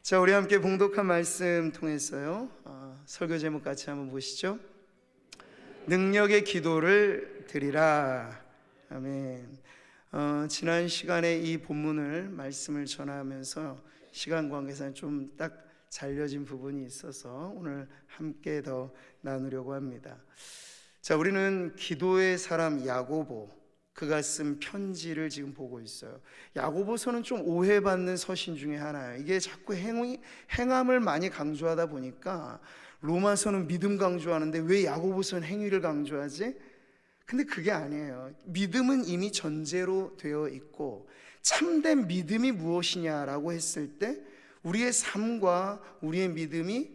자, 우리 함께 봉독한 말씀 통해서요, 설교 제목 같이 한번 보시죠. 능력의 기도를 드리라. 아멘. 지난 시간에 이 본문을 말씀을 전하면서 시간 관계상 좀 딱 잘려진 부분이 있어서 오늘 함께 더 나누려고 합니다. 자, 우리는 기도의 사람 야고보, 그가 쓴 편지를 지금 보고 있어요. 야고보서는 좀 오해받는 서신 중에 하나예요. 이게 자꾸 행함을 많이 강조하다 보니까 로마서는 믿음 강조하는데 왜 야고보서는 행위를 강조하지? 근데 그게 아니에요. 믿음은 이미 전제로 되어 있고, 참된 믿음이 무엇이냐라고 했을 때 우리의 삶과 우리의 믿음이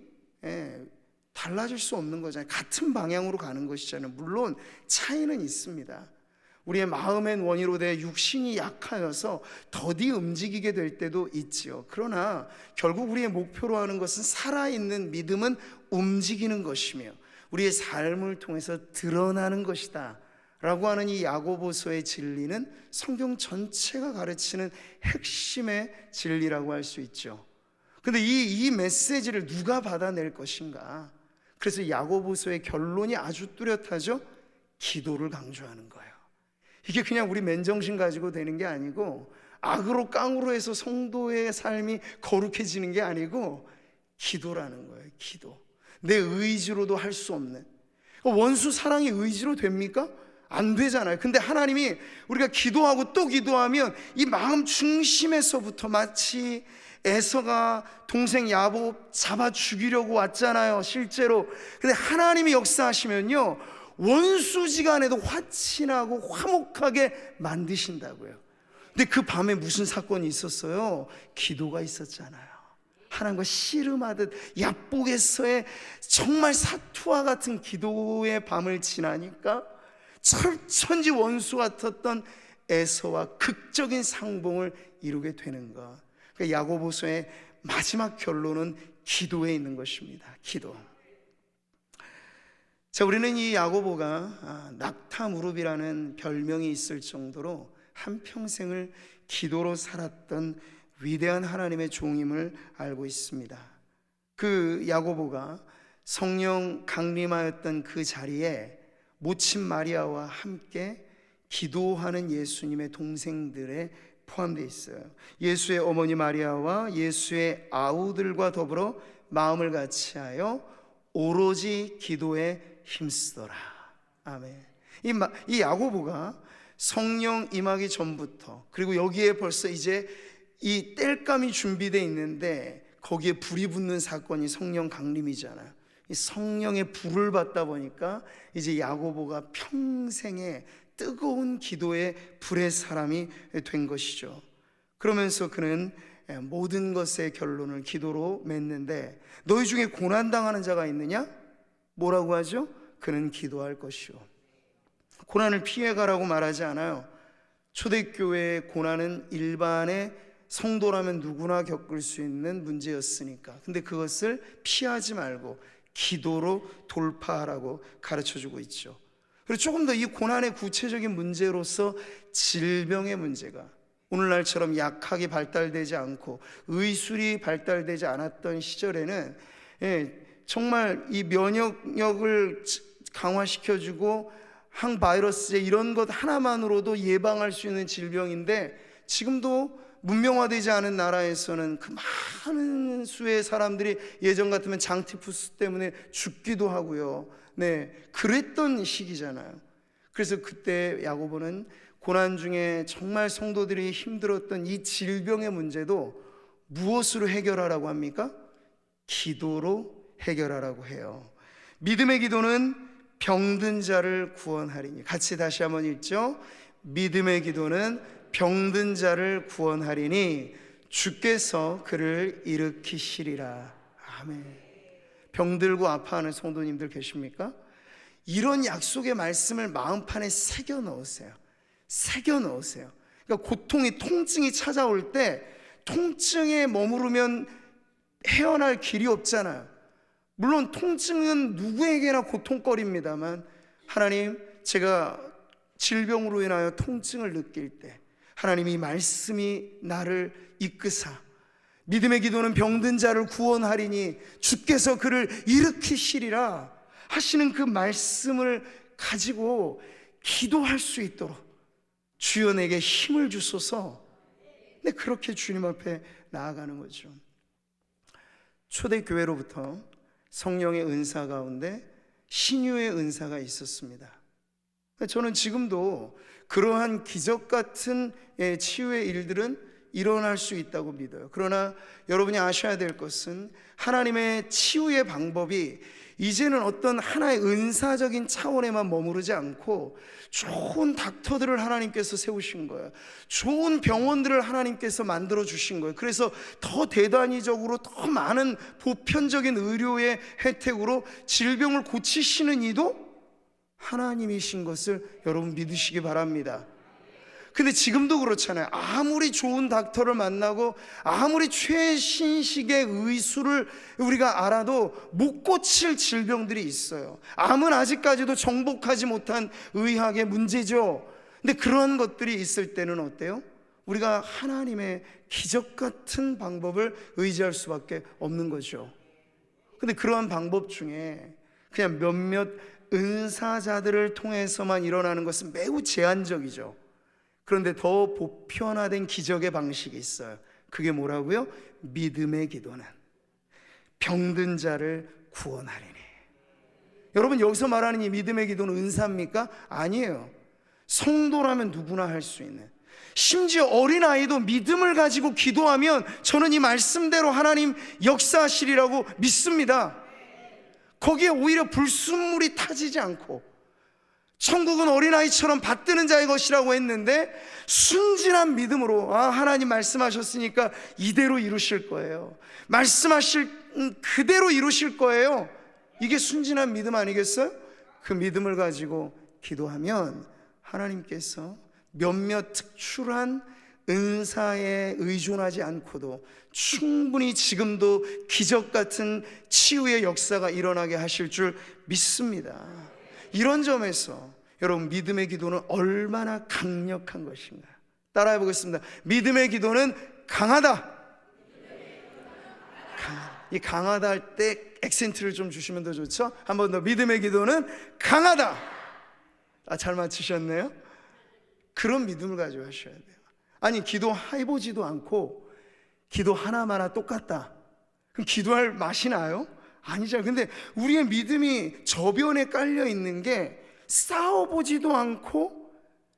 달라질 수 없는 거잖아요. 같은 방향으로 가는 것이잖아요. 물론 차이는 있습니다. 우리의 마음의 원의로 내 육신이 약하여서 더디 움직이게 될 때도 있지요. 그러나 결국 우리의 목표로 하는 것은 살아있는 믿음은 움직이는 것이며 우리의 삶을 통해서 드러나는 것이다 라고 하는 이 야고보서의 진리는 성경 전체가 가르치는 핵심의 진리라고 할 수 있죠. 근데 이 메시지를 누가 받아낼 것인가? 그래서 야고보서의 결론이 아주 뚜렷하죠. 기도를 강조하는 거예요. 이게 그냥 우리 맨정신 가지고 되는 게 아니고, 악으로 깡으로 해서 성도의 삶이 거룩해지는 게 아니고 기도라는 거예요. 기도. 내 의지로도 할 수 없는, 원수 사랑이 의지로 됩니까? 안 되잖아요. 근데 하나님이 우리가 기도하고 또 기도하면 이 마음 중심에서부터, 마치 에서가 동생 야곱 잡아 죽이려고 왔잖아요, 실제로. 근데 하나님이 역사하시면요, 원수지간에도 화친하고 화목하게 만드신다고요. 근데 그 밤에 무슨 사건이 있었어요? 기도가 있었잖아요. 하나님과 씨름하듯 야복에서의 정말 사투와 같은 기도의 밤을 지나니까 철천지 원수 같았던 에서와 극적인 상봉을 이루게 되는 것. 그러니까 야고보서의 마지막 결론은 기도에 있는 것입니다. 기도. 자, 우리는 이 야고보가 낙타무릎이라는 별명이 있을 정도로 한평생을 기도로 살았던 위대한 하나님의 종임을 알고 있습니다. 그 야고보가 성령 강림하였던 그 자리에 모친 마리아와 함께 기도하는 예수님의 동생들에 포함되어 있어요. 예수의 어머니 마리아와 예수의 아우들과 더불어 마음을 같이하여 오로지 기도에 힘쓰더라. 아멘. 이 야고보가 성령 임하기 전부터, 그리고 여기에 벌써 이제 이 땔감이 준비되어 있는데 거기에 불이 붙는 사건이 성령 강림이잖아요. 이 성령의 불을 받다 보니까 이제 야고보가 평생에 뜨거운 기도의 불의 사람이 된 것이죠. 그러면서 그는 모든 것의 결론을 기도로 맺는데, 너희 중에 고난당하는 자가 있느냐? 뭐라고 하죠? 그는 기도할 것이요. 고난을 피해가라고 말하지 않아요. 초대교회의 고난은 일반의 성도라면 누구나 겪을 수 있는 문제였으니까. 근데 그것을 피하지 말고 기도로 돌파하라고 가르쳐주고 있죠. 그리고 조금 더 이 고난의 구체적인 문제로서 질병의 문제가 오늘날처럼 약하게 발달되지 않고 의술이 발달되지 않았던 시절에는 정말 이 면역력을 강화시켜주고 항바이러스제 이런 것 하나만으로도 예방할 수 있는 질병인데, 지금도 문명화되지 않은 나라에서는 그 많은 수의 사람들이 예전 같으면 장티푸스 때문에 죽기도 하고요. 그랬던 시기잖아요. 그래서 그때 야고보는 고난 중에 정말 성도들이 힘들었던 이 질병의 문제도 무엇으로 해결하라고 합니까? 기도로 해결하라고 해요. 믿음의 기도는 병든 자를 구원하리니. 같이 다시 한번 읽죠. 믿음의 기도는 병든 자를 구원하리니 주께서 그를 일으키시리라. 아멘. 병들고 아파하는 성도님들 계십니까? 이런 약속의 말씀을 마음판에 새겨 넣으세요. 새겨 넣으세요. 그러니까 고통이, 통증이 찾아올 때 통증에 머무르면 헤어날 길이 없잖아요. 물론 통증은 누구에게나 고통거리입니다만, 하나님, 제가 질병으로 인하여 통증을 느낄 때 하나님이 말씀이 나를 이끄사 믿음의 기도는 병든 자를 구원하리니 주께서 그를 일으키시리라 하시는 그 말씀을 가지고 기도할 수 있도록 주여 내게 힘을 주소서. 네, 그렇게 주님 앞에 나아가는 거죠. 초대교회로부터 성령의 은사 가운데 신유의 은사가 있었습니다. 저는 지금도 그러한 기적 같은 치유의 일들은 일어날 수 있다고 믿어요. 그러나 여러분이 아셔야 될 것은 하나님의 치유의 방법이 이제는 어떤 하나의 은사적인 차원에만 머무르지 않고 좋은 닥터들을 하나님께서 세우신 거예요. 좋은 병원들을 하나님께서 만들어 주신 거예요. 그래서 더 대단히적으로 더 많은 보편적인 의료의 혜택으로 질병을 고치시는 이도 하나님이신 것을 여러분 믿으시기 바랍니다. 근데 지금도 그렇잖아요. 아무리 좋은 닥터를 만나고 아무리 최신식의 의술을 우리가 알아도 못 고칠 질병들이 있어요. 암은 아직까지도 정복하지 못한 의학의 문제죠. 근데 그런 것들이 있을 때는 어때요? 우리가 하나님의 기적 같은 방법을 의지할 수밖에 없는 거죠. 근데 그러한 방법 중에 그냥 몇몇 은사자들을 통해서만 일어나는 것은 매우 제한적이죠. 그런데 더 보편화된 기적의 방식이 있어요. 그게 뭐라고요? 믿음의 기도는 병든 자를 구원하리니. 여러분, 여기서 말하는 이 믿음의 기도는 은사입니까? 아니에요. 성도라면 누구나 할 수 있는, 심지어 어린아이도 믿음을 가지고 기도하면 저는 이 말씀대로 하나님 역사하시리라고 믿습니다. 거기에 오히려 불순물이 타지지 않고, 천국은 어린아이처럼 받드는 자의 것이라고 했는데 순진한 믿음으로 하나님 말씀하셨으니까 이대로 이루실 거예요, 말씀하실 그대로 이루실 거예요, 이게 순진한 믿음 아니겠어요? 그 믿음을 가지고 기도하면 하나님께서 몇몇 특출한 은사에 의존하지 않고도 충분히 지금도 기적 같은 치유의 역사가 일어나게 하실 줄 믿습니다. 이런 점에서 여러분, 믿음의 기도는 얼마나 강력한 것인가 따라해 보겠습니다. 믿음의 기도는 강하다. 이 강하다 할 때 액센트를 좀 주시면 더 좋죠. 한 번 더. 믿음의 기도는 강하다. 잘 맞추셨네요. 그런 믿음을 가지고 하셔야 돼요. 아니, 기도해보지도 않고 기도 하나마나 똑같다, 그럼 기도할 맛이 나요? 아니죠. 근데 우리의 믿음이 저변에 깔려 있는 게 싸워보지도 않고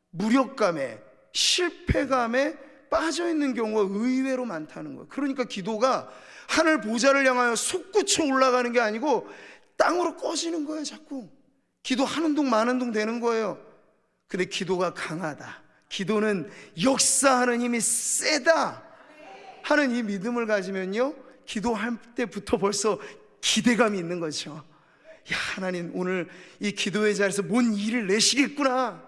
무력감에, 실패감에 빠져 있는 경우가 의외로 많다는 거예요. 그러니까 기도가 하늘 보좌를 향하여 솟구쳐 올라가는 게 아니고 땅으로 꺼지는 거예요. 자꾸 기도하는 둥 마는 둥 되는 거예요. 근데 기도가 강하다, 기도는 역사하는 힘이 세다 하는 이 믿음을 가지면요, 기도할 때부터 벌써 기대감이 있는 거죠. 야, 하나님 오늘 이 기도의 자리에서 뭔 일을 내시겠구나,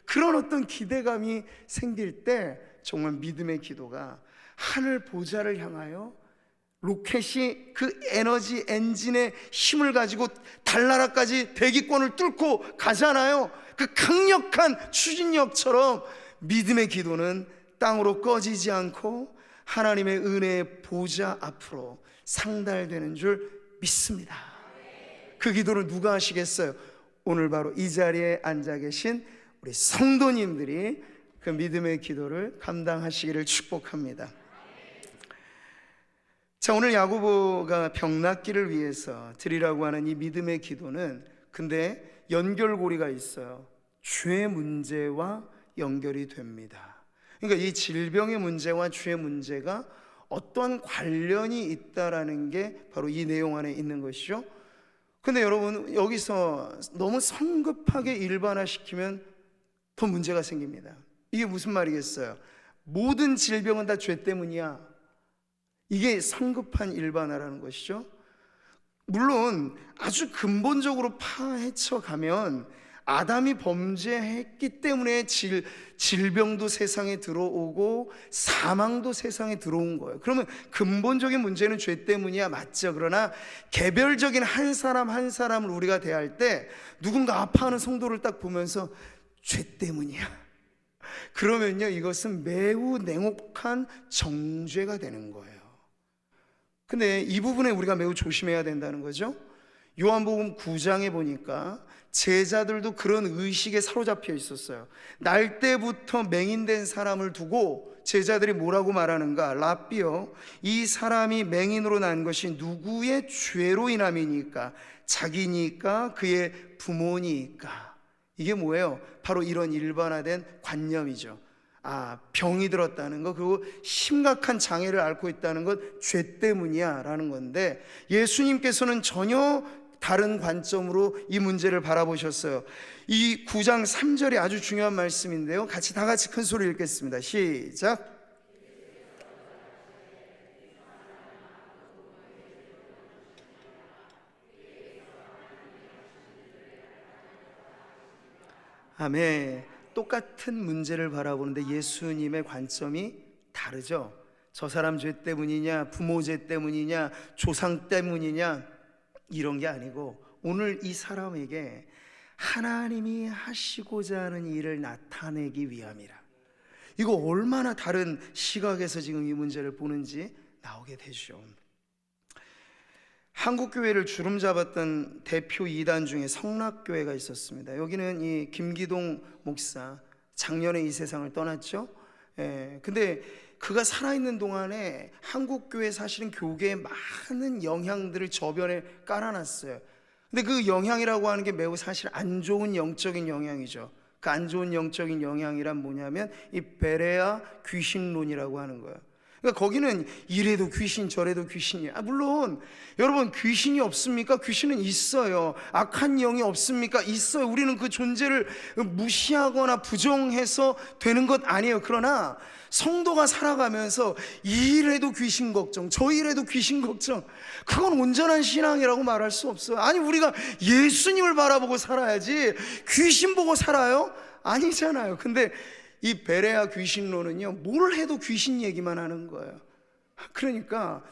그런 어떤 기대감이 생길 때 정말 믿음의 기도가 하늘 보좌를 향하여 로켓이 그 에너지 엔진의 힘을 가지고 달나라까지 대기권을 뚫고 가잖아요. 그 강력한 추진력처럼 믿음의 기도는 땅으로 꺼지지 않고 하나님의 은혜의 보좌 앞으로 상달되는 줄 믿습니다. 그 기도를 누가 하시겠어요? 오늘 바로 이 자리에 앉아 계신 우리 성도님들이 그 믿음의 기도를 감당하시기를 축복합니다. 자, 오늘 야고보가 병낫기를 위해서 드리라고 하는 이 믿음의 기도는 근데 연결고리가 있어요. 죄 문제와 연결이 됩니다. 그러니까 이 질병의 문제와 죄의 문제가 어떤 관련이 있다라는 게 바로 이 내용 안에 있는 것이죠. 근데 여러분, 여기서 너무 성급하게 일반화시키면 더 문제가 생깁니다. 이게 무슨 말이겠어요? 모든 질병은 다 죄 때문이야, 이게 성급한 일반화라는 것이죠. 물론 아주 근본적으로 파헤쳐 가면 아담이 범죄했기 때문에 질병도 세상에 들어오고 사망도 세상에 들어온 거예요. 그러면 근본적인 문제는 죄 때문이야, 맞죠? 그러나 개별적인 한 사람 한 사람을 우리가 대할 때 누군가 아파하는 성도를 딱 보면서 죄 때문이야, 그러면요, 이것은 매우 냉혹한 정죄가 되는 거예요. 근데 이 부분에 우리가 매우 조심해야 된다는 거죠. 요한복음 9장에 보니까 제자들도 그런 의식에 사로잡혀 있었어요. 날 때부터 맹인된 사람을 두고 제자들이 뭐라고 말하는가? 랍비여, 이 사람이 맹인으로 난 것이 누구의 죄로 인함이니까? 자기니까? 그의 부모니까? 이게 뭐예요? 바로 이런 일반화된 관념이죠. 병이 들었다는 것, 그리고 심각한 장애를 앓고 있다는 것, 죄 때문이야 라는 건데, 예수님께서는 전혀 다른 관점으로 이 문제를 바라보셨어요. 이 9장 3절이 아주 중요한 말씀인데요, 다 같이 큰 소리 읽겠습니다. 시작. 아멘. 똑같은 문제를 바라보는데 예수님의 관점이 다르죠. 저 사람 죄 때문이냐, 부모 죄 때문이냐, 조상 때문이냐, 이런 게 아니고 오늘 이 사람에게 하나님이 하시고자 하는 일을 나타내기 위함이라. 이거 얼마나 다른 시각에서 지금 이 문제를 보는지 나오게 되죠. 한국교회를 주름 잡았던 대표 2단 중에 성락교회가 있었습니다. 여기는 이 김기동 목사, 작년에 이 세상을 떠났죠. 근데 그가 살아있는 동안에 한국교회 사실은 교계에 많은 영향들을 저변에 깔아놨어요. 근데 그 영향이라고 하는 게 매우 사실 안 좋은 영적인 영향이죠. 그 안 좋은 영적인 영향이란 뭐냐면 이 베레아 귀신론이라고 하는 거예요. 그러니까 거기는 이래도 귀신 저래도 귀신이야. 물론 여러분, 귀신이 없습니까? 귀신은 있어요. 악한 영이 없습니까? 있어요. 우리는 그 존재를 무시하거나 부정해서 되는 것 아니에요. 그러나 성도가 살아가면서 이 일에도 귀신 걱정, 저 일에도 귀신 걱정, 그건 온전한 신앙이라고 말할 수 없어요. 아니, 우리가 예수님을 바라보고 살아야지 귀신 보고 살아요? 아니잖아요. 근데 이 베레아 귀신론은요, 뭘 해도 귀신 얘기만 하는 거예요. 그러니까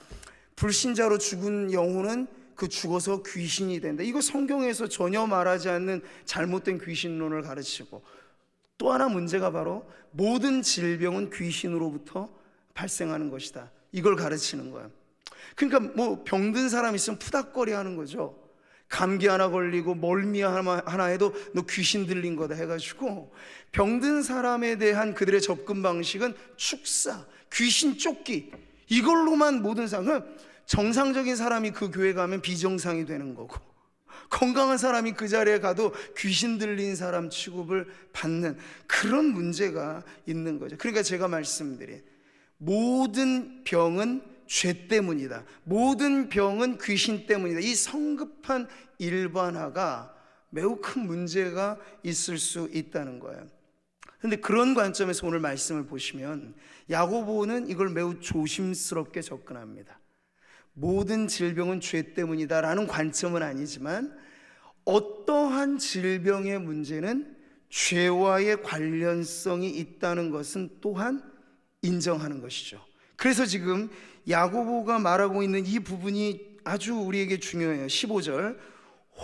불신자로 죽은 영혼은 그 죽어서 귀신이 된다. 이거 성경에서 전혀 말하지 않는 잘못된 귀신론을 가르치고, 또 하나 문제가 바로 모든 질병은 귀신으로부터 발생하는 것이다, 이걸 가르치는 거예요. 그러니까 뭐 병든 사람 있으면 푸닥거리 하는 거죠. 감기 하나 걸리고 멀미 하나 해도 너 귀신 들린 거다 해가지고 병든 사람에 대한 그들의 접근 방식은 축사, 귀신 쫓기, 이걸로만 모든 사람, 정상적인 사람이 그 교회 가면 비정상이 되는 거고, 건강한 사람이 그 자리에 가도 귀신 들린 사람 취급을 받는 그런 문제가 있는 거죠. 그러니까 제가 말씀드린 모든 병은 죄 때문이다, 모든 병은 귀신 때문이다, 이 성급한 일반화가 매우 큰 문제가 있을 수 있다는 거예요. 그런데 그런 관점에서 오늘 말씀을 보시면 야고보는 이걸 매우 조심스럽게 접근합니다. 모든 질병은 죄 때문이다 라는 관점은 아니지만 어떠한 질병의 문제는 죄와의 관련성이 있다는 것은 또한 인정하는 것이죠. 그래서 지금 야고보가 말하고 있는 이 부분이 아주 우리에게 중요해요. 15절,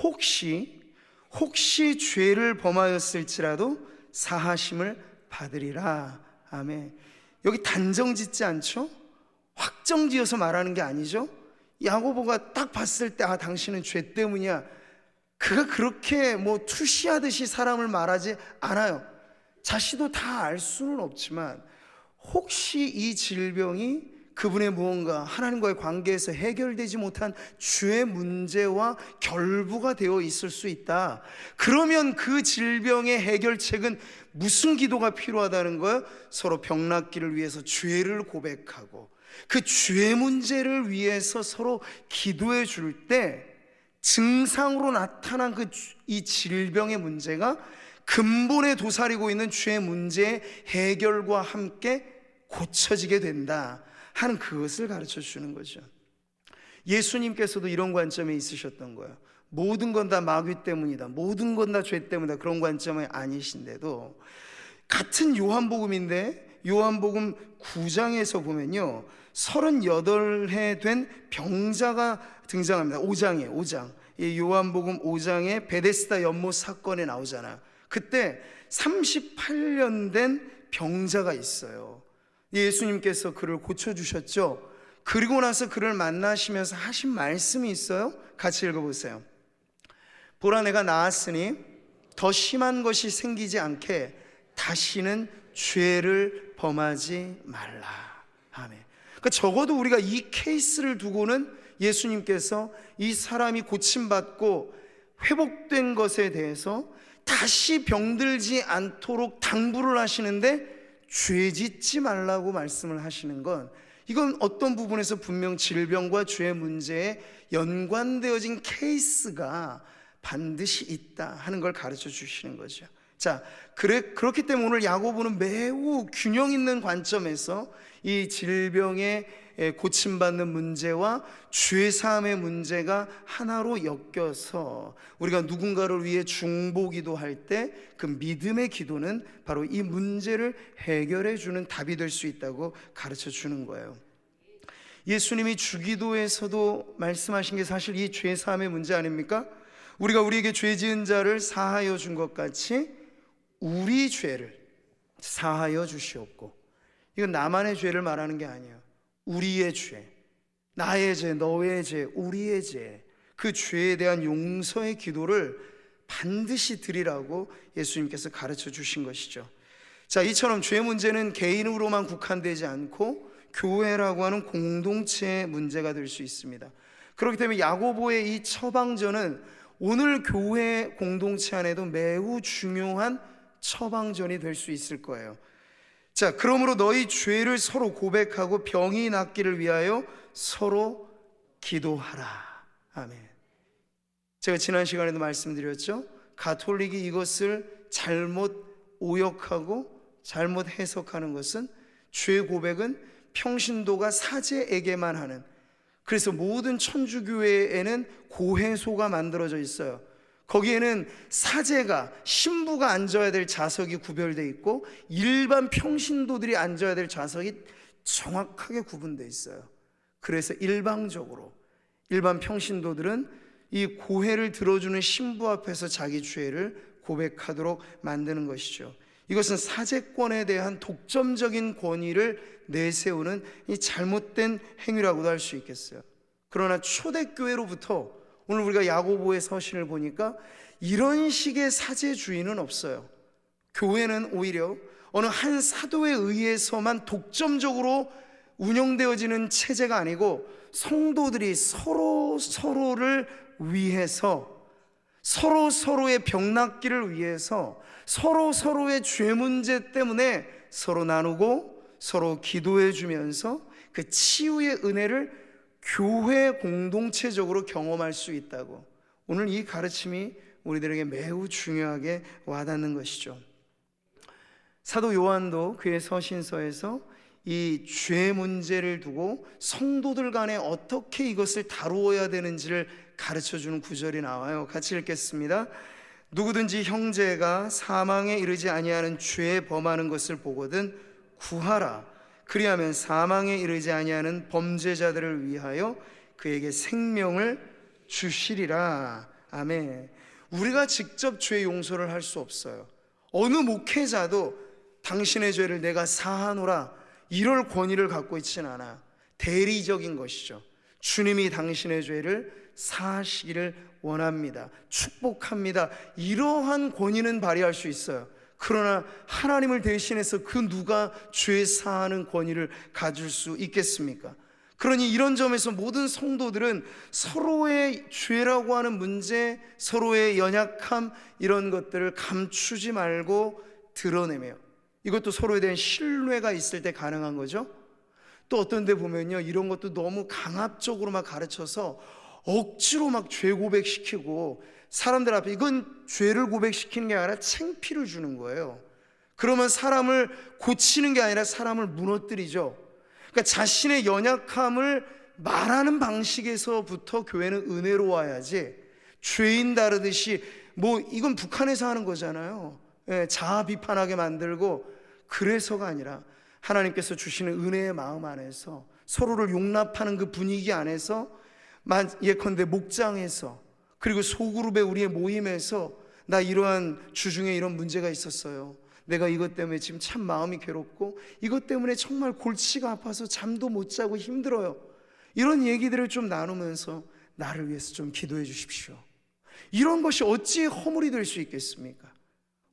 혹시 죄를 범하였을지라도 사하심을 받으리라. 아멘. 여기 단정 짓지 않죠? 확정 지어서 말하는 게 아니죠. 야고보가 딱 봤을 때 당신은 죄 때문이야, 그가 그렇게 뭐 투시하듯이 사람을 말하지 않아요. 자신도 다 알 수는 없지만 혹시 이 질병이 그분의 무언가 하나님과의 관계에서 해결되지 못한 죄의 문제와 결부가 되어 있을 수 있다. 그러면 그 질병의 해결책은 무슨 기도가 필요하다는 거예요? 서로 병낫기를 위해서 죄를 고백하고 그 죄 문제를 위해서 서로 기도해 줄 때 증상으로 나타난 이 질병의 문제가 근본에 도사리고 있는 죄 문제의 해결과 함께 고쳐지게 된다 하는 그것을 가르쳐 주는 거죠. 예수님께서도 이런 관점에 있으셨던 거예요. 모든 건 다 마귀 때문이다, 모든 건 다 죄 때문이다, 그런 관점이 아니신데도 같은 요한복음인데 요한복음 9장에서 보면요, 38해 된 병자가 등장합니다. 5장이에요. 5장. 이 요한복음 5장에 베데스다 연못 사건에 나오잖아요. 그때 38년 된 병자가 있어요. 예수님께서 그를 고쳐주셨죠. 그리고 나서 그를 만나시면서 하신 말씀이 있어요. 같이 읽어보세요. 보라, 내가 나았으니 더 심한 것이 생기지 않게 다시는 죄를 범하지 말라. 아멘. 그러니까 적어도 우리가 이 케이스를 두고는 예수님께서 이 사람이 고침받고 회복된 것에 대해서 다시 병들지 않도록 당부를 하시는데 죄 짓지 말라고 말씀을 하시는 건, 이건 어떤 부분에서 분명 질병과 죄 문제에 연관되어진 케이스가 반드시 있다 하는 걸 가르쳐 주시는 거죠. 자, 그렇기 때문에 오늘 야고보는 매우 균형 있는 관점에서 이 질병의 고침받는 문제와 죄사함의 문제가 하나로 엮여서 우리가 누군가를 위해 중보기도 할 때 그 믿음의 기도는 바로 이 문제를 해결해 주는 답이 될 수 있다고 가르쳐 주는 거예요. 예수님이 주기도에서도 말씀하신 게 사실 이 죄사함의 문제 아닙니까? 우리가 우리에게 죄 지은 자를 사하여 준 것 같이 우리 죄를 사하여 주시옵고. 이건 나만의 죄를 말하는 게 아니에요. 우리의 죄, 나의 죄, 너의 죄, 우리의 죄, 그 죄에 대한 용서의 기도를 반드시 드리라고 예수님께서 가르쳐 주신 것이죠. 자, 이처럼 죄 문제는 개인으로만 국한되지 않고 교회라고 하는 공동체의 문제가 될 수 있습니다. 그렇기 때문에 야고보의 이 처방전은 오늘 교회 공동체 안에도 매우 중요한 처방전이 될 수 있을 거예요. 자, 그러므로 너희 죄를 서로 고백하고 병이 낫기를 위하여 서로 기도하라. 아멘. 제가 지난 시간에도 말씀드렸죠. 가톨릭이 이것을 잘못 오역하고 잘못 해석하는 것은 죄 고백은 평신도가 사제에게만 하는, 그래서 모든 천주교회에는 고해소가 만들어져 있어요. 거기에는 사제가, 신부가 앉아야 될 좌석이 구별되어 있고 일반 평신도들이 앉아야 될 좌석이 정확하게 구분되어 있어요. 그래서 일방적으로 일반 평신도들은 이 고해를 들어주는 신부 앞에서 자기 죄를 고백하도록 만드는 것이죠. 이것은 사제권에 대한 독점적인 권위를 내세우는 이 잘못된 행위라고도 할 수 있겠어요. 그러나 초대교회로부터 오늘 우리가 야고보의 서신을 보니까 이런 식의 사제주의는 없어요. 교회는 오히려 어느 한 사도에 의해서만 독점적으로 운영되어지는 체제가 아니고 성도들이 서로를 위해서, 서로의 병 낫기를 위해서, 서로의 죄 문제 때문에 서로 나누고 서로 기도해 주면서 그 치유의 은혜를 교회 공동체적으로 경험할 수 있다고, 오늘 이 가르침이 우리들에게 매우 중요하게 와닿는 것이죠. 사도 요한도 그의 서신서에서 이 죄 문제를 두고 성도들 간에 어떻게 이것을 다루어야 되는지를 가르쳐주는 구절이 나와요. 같이 읽겠습니다. 누구든지 형제가 사망에 이르지 아니하는 죄에 범하는 것을 보거든 구하라. 그리하면 사망에 이르지 아니하는 범죄자들을 위하여 그에게 생명을 주시리라. 아멘. 우리가 직접 죄 용서를 할 수 없어요. 어느 목회자도 당신의 죄를 내가 사하노라 이럴 권위를 갖고 있지는 않아. 대리적인 것이죠. 주님이 당신의 죄를 사하시기를 원합니다. 축복합니다. 이러한 권위는 발휘할 수 있어요. 그러나 하나님을 대신해서 그 누가 죄 사하는 권위를 가질 수 있겠습니까? 그러니 이런 점에서 모든 성도들은 서로의 죄라고 하는 문제, 서로의 연약함, 이런 것들을 감추지 말고 드러내며, 이것도 서로에 대한 신뢰가 있을 때 가능한 거죠. 또 어떤 데 보면요, 이런 것도 너무 강압적으로 막 가르쳐서 억지로 막 죄 고백시키고 사람들 앞에, 이건 죄를 고백시키는 게 아니라 창피를 주는 거예요. 그러면 사람을 고치는 게 아니라 사람을 무너뜨리죠. 그러니까 자신의 연약함을 말하는 방식에서부터 교회는 은혜로워야지, 죄인 다루듯이 뭐 이건 북한에서 하는 거잖아요. 자아 비판하게 만들고, 그래서가 아니라 하나님께서 주시는 은혜의 마음 안에서 서로를 용납하는 그 분위기 안에서, 예컨대 목장에서, 그리고 소그룹의 우리의 모임에서 나 이러한 주중에 이런 문제가 있었어요. 내가 이것 때문에 지금 참 마음이 괴롭고 이것 때문에 정말 골치가 아파서 잠도 못 자고 힘들어요. 이런 얘기들을 좀 나누면서 나를 위해서 좀 기도해 주십시오. 이런 것이 어찌 허물이 될 수 있겠습니까?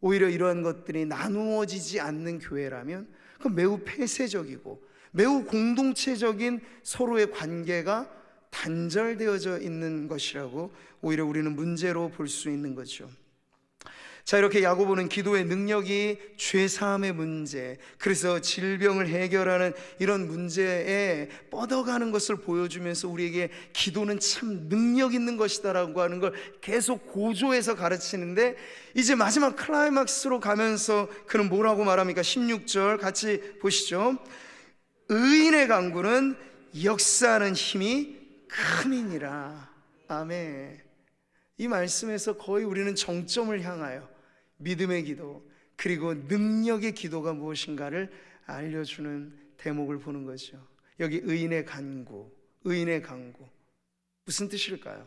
오히려 이러한 것들이 나누어지지 않는 교회라면 그건 매우 폐쇄적이고 매우 공동체적인 서로의 관계가 단절되어져 있는 것이라고 오히려 우리는 문제로 볼 수 있는 거죠. 자, 이렇게 야고보는 기도의 능력이 죄사함의 문제, 그래서 질병을 해결하는 이런 문제에 뻗어가는 것을 보여주면서 우리에게 기도는 참 능력 있는 것이다라고 하는 걸 계속 고조해서 가르치는데, 이제 마지막 클라이막스로 가면서 그는 뭐라고 말합니까? 16절 같이 보시죠. 의인의 간구는 역사하는 힘이 큼이니라. 아멘. 이 말씀에서 거의 우리는 정점을 향하여 믿음의 기도 그리고 능력의 기도가 무엇인가를 알려주는 대목을 보는 거죠. 여기 의인의 간구, 의인의 간구, 무슨 뜻일까요?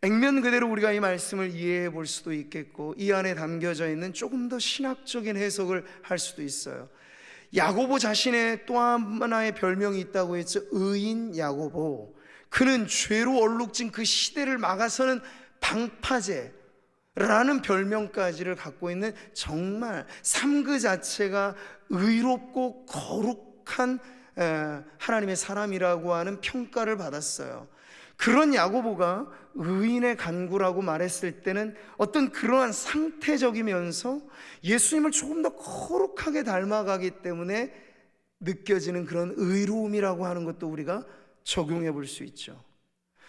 액면 그대로 우리가 이 말씀을 이해해 볼 수도 있겠고, 이 안에 담겨져 있는 조금 더 신학적인 해석을 할 수도 있어요. 야고보 자신의 또 하나의 별명이 있다고 했죠. 의인 야고보. 그는 죄로 얼룩진 그 시대를 막아서는 방파제라는 별명까지를 갖고 있는 정말 삶 그 자체가 의롭고 거룩한 하나님의 사람이라고 하는 평가를 받았어요. 그런 야고보가 의인의 간구라고 말했을 때는 어떤 그러한 상태적이면서 예수님을 조금 더 거룩하게 닮아가기 때문에 느껴지는 그런 의로움이라고 하는 것도 우리가 적용해 볼 수 있죠.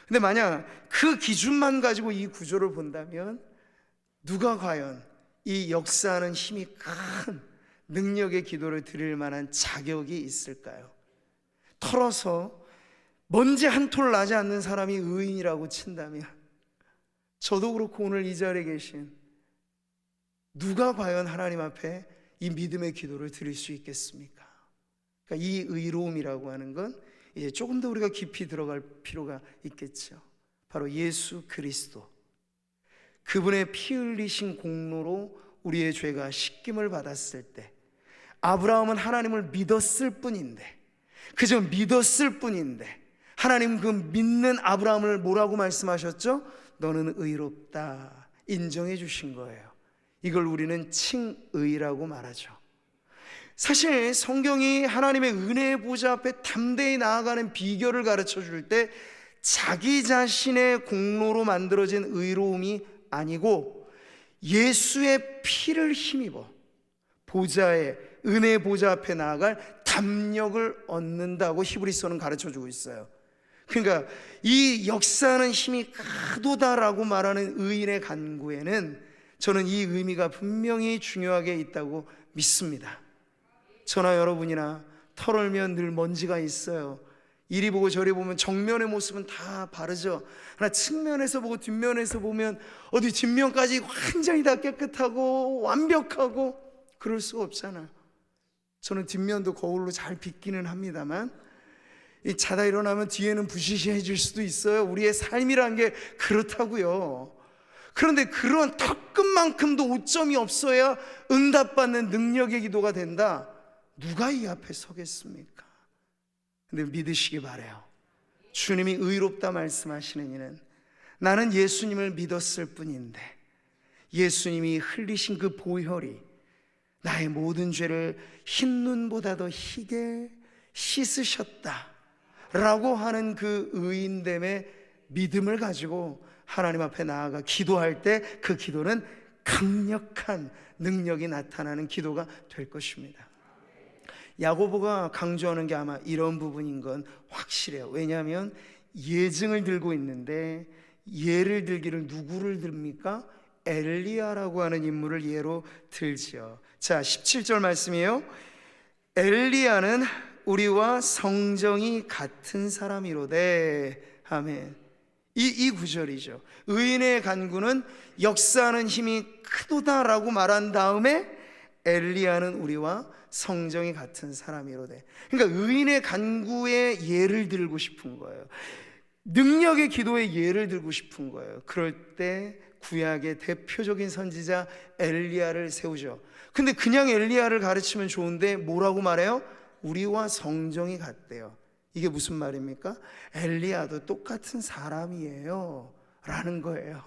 근데 만약 그 기준만 가지고 이 구조를 본다면 누가 과연 이 역사하는 힘이 큰 능력의 기도를 드릴 만한 자격이 있을까요? 털어서 먼지 한 톨 나지 않는 사람이 의인이라고 친다면, 저도 그렇고 오늘 이 자리에 계신 누가 과연 하나님 앞에 이 믿음의 기도를 드릴 수 있겠습니까? 그러니까 이 의로움이라고 하는 건 이제 조금 더 우리가 깊이 들어갈 필요가 있겠죠. 바로 예수 그리스도, 그분의 피 흘리신 공로로 우리의 죄가 씻김을 받았을 때, 아브라함은 하나님을 믿었을 뿐인데, 그저 믿었을 뿐인데 하나님 그 믿는 아브라함을 뭐라고 말씀하셨죠? 너는 의롭다 인정해 주신 거예요. 이걸 우리는 칭의라고 말하죠. 사실 성경이 하나님의 은혜의 보좌 앞에 담대히 나아가는 비결을 가르쳐 줄 때 자기 자신의 공로로 만들어진 의로움이 아니고 예수의 피를 힘입어 보좌에, 은혜의 보좌 앞에 나아갈 담력을 얻는다고 히브리서는 가르쳐 주고 있어요. 그러니까 이 역사하는 힘이 크도다라고 말하는 의인의 간구에는 저는 이 의미가 분명히 중요하게 있다고 믿습니다. 저나 여러분이나 털을면 늘 먼지가 있어요. 이리 보고 저리 보면 정면의 모습은 다 바르죠. 그러나 측면에서 보고 뒷면에서 보면 어디 뒷면까지 완전히 다 깨끗하고 완벽하고 그럴 수가 없잖아요. 저는 뒷면도 거울로 잘 빗기는 합니다만 자다 일어나면 뒤에는 부시시해질 수도 있어요. 우리의 삶이란 게 그렇다고요. 그런데 그런 턱끝만큼도 오점이 없어야 응답받는 능력의 기도가 된다. 누가 이 앞에 서겠습니까? 근데 믿으시기 바라요. 주님이 의롭다 말씀하시는 이는 나는 예수님을 믿었을 뿐인데 예수님이 흘리신 그 보혈이 나의 모든 죄를 흰 눈보다 더 희게 씻으셨다 라고 하는 그 의인됨의 믿음을 가지고 하나님 앞에 나아가 기도할 때 그 기도는 강력한 능력이 나타나는 기도가 될 것입니다. 야고보가 강조하는 게 아마 이런 부분인 건 확실해요. 왜냐하면 예증을 들고 있는데 예를 들기를 누구를 듭니까? 엘리야라고 하는 인물을 예로 들지요. 자, 17절 말씀이에요. 엘리야는 우리와 성정이 같은 사람이로되. 아멘. 이 구절이죠. 의인의 간구는 역사하는 힘이 크도다라고 말한 다음에 엘리야는 우리와 성정이 같은 사람이로되. 그러니까 의인의 간구에 예를 들고 싶은 거예요. 능력의 기도에 예를 들고 싶은 거예요. 그럴 때 구약의 대표적인 선지자 엘리야를 세우죠. 근데 그냥 엘리야를 가르치면 좋은데 뭐라고 말해요? 우리와 성정이 같대요. 이게 무슨 말입니까? 엘리야도 똑같은 사람이에요 라는 거예요.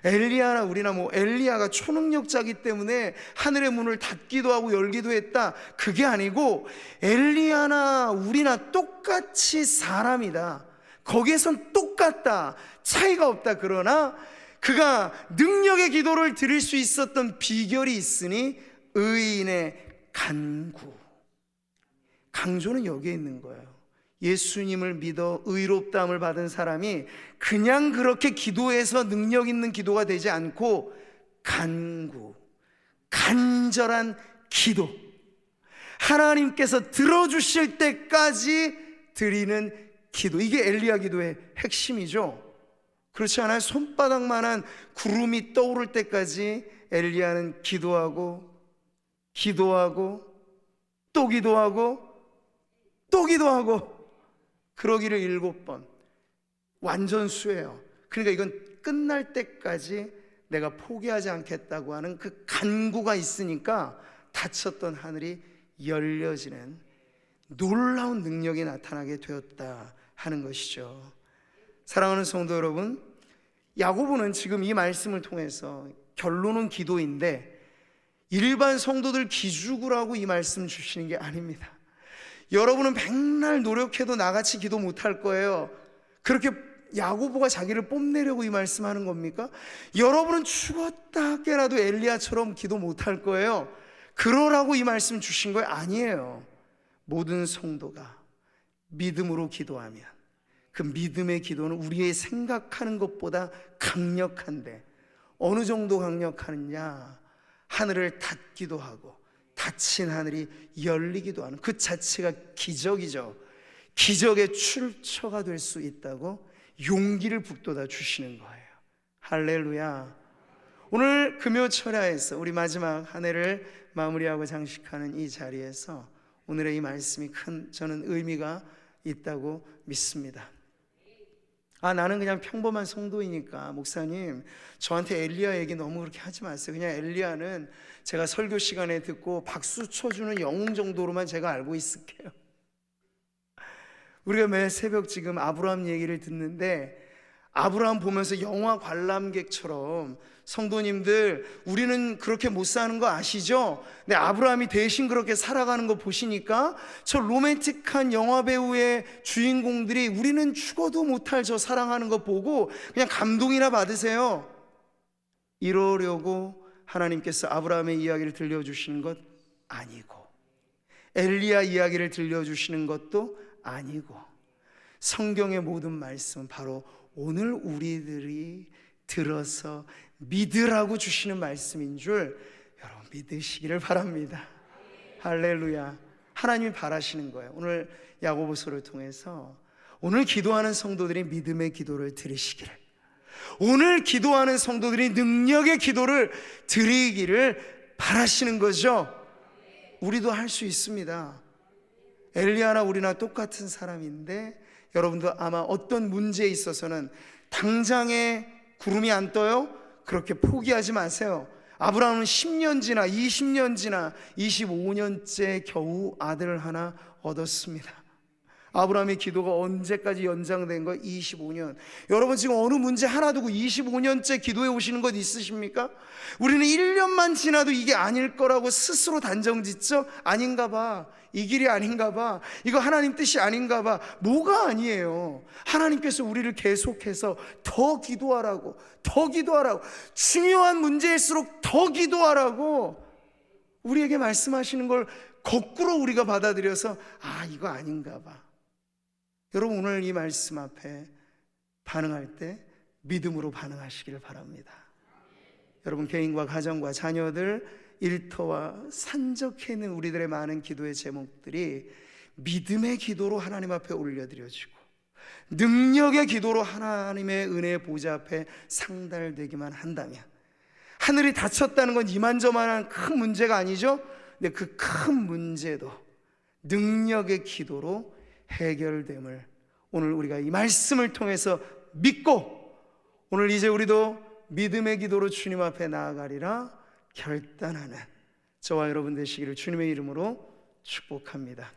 엘리야나 우리나 엘리야가 초능력자이기 때문에 하늘의 문을 닫기도 하고 열기도 했다, 그게 아니고 엘리야나 우리나 똑같이 사람이다, 거기에선 똑같다, 차이가 없다. 그러나 그가 능력의 기도를 드릴 수 있었던 비결이 있으니 의인의 간구. 강조는 여기에 있는 거예요. 예수님을 믿어 의롭다함을 받은 사람이 그냥 그렇게 기도해서 능력 있는 기도가 되지 않고 간구, 간절한 기도, 하나님께서 들어주실 때까지 드리는 기도, 이게 엘리야 기도의 핵심이죠. 그렇지 않아요? 손바닥만한 구름이 떠오를 때까지 엘리야는 기도하고 기도하고 또 기도하고 또 기도하고, 그러기를 7번. 완전 수예요. 그러니까 이건 끝날 때까지 내가 포기하지 않겠다고 하는 그 간구가 있으니까 닫혔던 하늘이 열려지는 놀라운 능력이 나타나게 되었다 하는 것이죠. 사랑하는 성도 여러분, 야고보는 지금 이 말씀을 통해서 결론은 기도인데 일반 성도들 기죽으라고 이 말씀 주시는 게 아닙니다. 여러분은 백날 노력해도 나같이 기도 못할 거예요. 그렇게 야고보가 자기를 뽐내려고 이 말씀하는 겁니까? 여러분은 죽었다 깨라도 엘리야처럼 기도 못할 거예요. 그러라고 이 말씀 주신 거예요? 아니에요. 모든 성도가 믿음으로 기도하면 그 믿음의 기도는 우리의 생각하는 것보다 강력한데, 어느 정도 강력하느냐? 하늘을 닫기도 하고 닫힌 하늘이 열리기도 하는 그 자체가 기적이죠. 기적의 출처가 될 수 있다고 용기를 북돋아 주시는 거예요. 할렐루야. 오늘 금요철야에서 우리 마지막 한 해를 마무리하고 장식하는 이 자리에서 오늘의 이 말씀이 큰 저는 의미가 있다고 믿습니다. 나는 그냥 평범한 성도이니까 목사님 저한테 엘리야 얘기 너무 그렇게 하지 마세요. 그냥 엘리야는 제가 설교 시간에 듣고 박수 쳐주는 영웅 정도로만 제가 알고 있을게요. 우리가 매 새벽 지금 아브라함 얘기를 듣는데, 아브라함 보면서 영화 관람객처럼 성도님들 우리는 그렇게 못 사는 거 아시죠? 근데 아브라함이 대신 그렇게 살아가는 거 보시니까 저 로맨틱한 영화 배우의 주인공들이 우리는 죽어도 못할 저 사랑하는 거 보고 그냥 감동이나 받으세요. 이러려고 하나님께서 아브라함의 이야기를 들려주시는 것 아니고, 엘리야 이야기를 들려주시는 것도 아니고, 성경의 모든 말씀은 바로 오늘 우리들이 들어서 믿으라고 주시는 말씀인 줄 여러분 믿으시기를 바랍니다. 할렐루야. 하나님이 바라시는 거예요. 오늘 야고보서를 통해서 오늘 기도하는 성도들이 믿음의 기도를 드리시기를, 오늘 기도하는 성도들이 능력의 기도를 드리기를 바라시는 거죠. 우리도 할 수 있습니다. 엘리야나 우리나 똑같은 사람인데 여러분도 아마 어떤 문제에 있어서는 당장에 구름이 안 떠요? 그렇게 포기하지 마세요. 아브라함은 10년 지나 20년 지나 25년째 겨우 아들을 하나 얻었습니다. 아브라함의 기도가 언제까지 연장된 거? 25년. 여러분 지금 어느 문제 하나 두고 25년째 기도해 오시는 것 있으십니까? 우리는 1년만 지나도 이게 아닐 거라고 스스로 단정짓죠? 아닌가 봐, 이 길이 아닌가 봐, 이거 하나님 뜻이 아닌가 봐. 뭐가 아니에요. 하나님께서 우리를 계속해서 더 기도하라고, 더 기도하라고, 중요한 문제일수록 더 기도하라고 우리에게 말씀하시는 걸 거꾸로 우리가 받아들여서 이거 아닌가 봐. 여러분 오늘 이 말씀 앞에 반응할 때 믿음으로 반응하시기를 바랍니다. 여러분 개인과 가정과 자녀들, 일터와 산적해 있는 우리들의 많은 기도의 제목들이 믿음의 기도로 하나님 앞에 올려드려지고 능력의 기도로 하나님의 은혜의 보좌 앞에 상달되기만 한다면, 하늘이 닫혔다는 건 이만저만한 큰 문제가 아니죠. 근데 그 큰 문제도 능력의 기도로 해결됨을 오늘 우리가 이 말씀을 통해서 믿고, 오늘 이제 우리도 믿음의 기도로 주님 앞에 나아가리라 결단하는 저와 여러분 되시기를 주님의 이름으로 축복합니다.